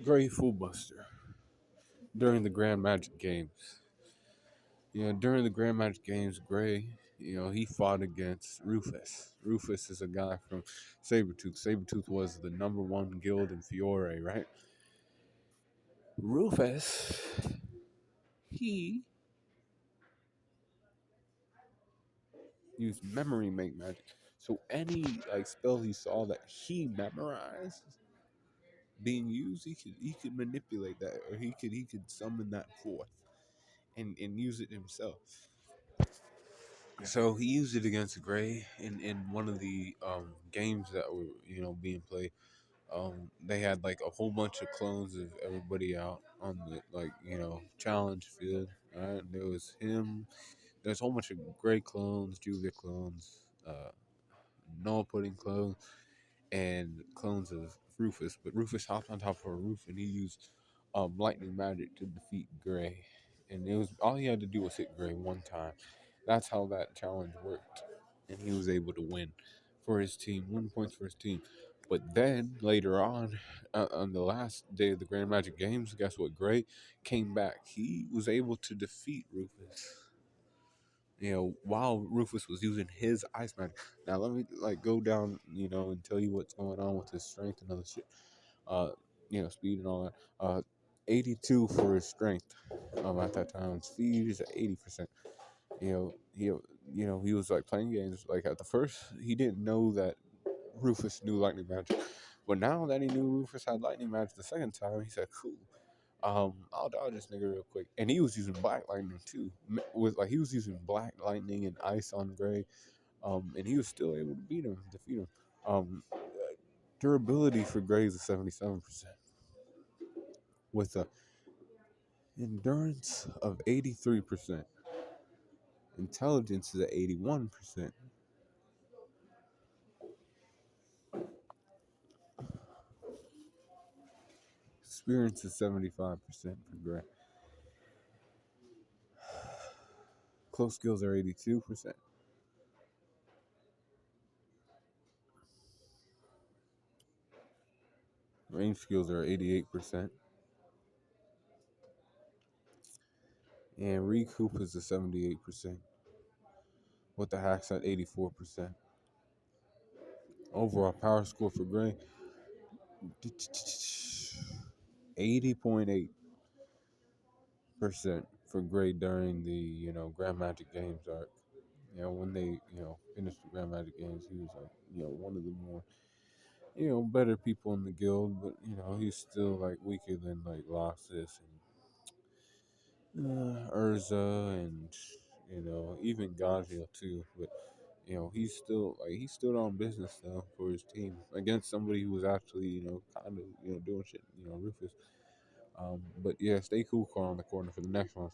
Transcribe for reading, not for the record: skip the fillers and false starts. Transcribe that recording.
Gray Fullbuster during the Grand Magic Games. During the Grand Magic Games, Gray, he fought against Rufus. Rufus is a guy from Sabretooth. Sabretooth was the number one guild in Fiore, right? Rufus, he used memory make magic. So any spell he saw that he memorized being used, he could manipulate that, or he could summon that forth and use it himself. So he used it against Gray in one of the games that were being played. They had like a whole bunch of clones of everybody out on the challenge field. Right, there was him. There's a whole bunch of Gray clones, Julia clones, Null Pudding clones, and clones of Rufus. But Rufus hopped on top of a roof and he used lightning magic to defeat Gray. And it was all he had to do was hit Gray one time. That's how that challenge worked, and he was able to win for his team, 1 point for his team. But then later on the last day of the Grand Magic Games, guess what? Gray came back. He was able to defeat Rufus. While Rufus was using his ice magic. Now let me go down, and tell you what's going on with his strength and other shit. Uh, speed and all that. 82 for his strength. At that time, speed is at 80%. He was like playing games. Like at the first, he didn't know that Rufus knew lightning magic, but now that he knew Rufus had lightning magic the second time, he said, "Cool, I'll dodge this nigga real quick." And he was using black lightning too. With he was using black lightning and ice on Gray, and he was still able to defeat him. Durability for Gray is a 77%, with a endurance of 83%. Intelligence is at 81%. Experience is 75% for Gray. Close skills are 82%. Range skills are 88%. And recoup is a 78%. With the hacks at 84%. Overall power score for Gray 80.8% for Gray during the Grand Magic Games arc. When they finished the Grand Magic Games, he was like one of the more better people in the guild, but he's still weaker than Loxus and Urza and even Gagio too. But he's still he stood on business though for his team against somebody who was actually kind of doing shit. Rufus. But yeah, stay cool, car on the corner for the next one.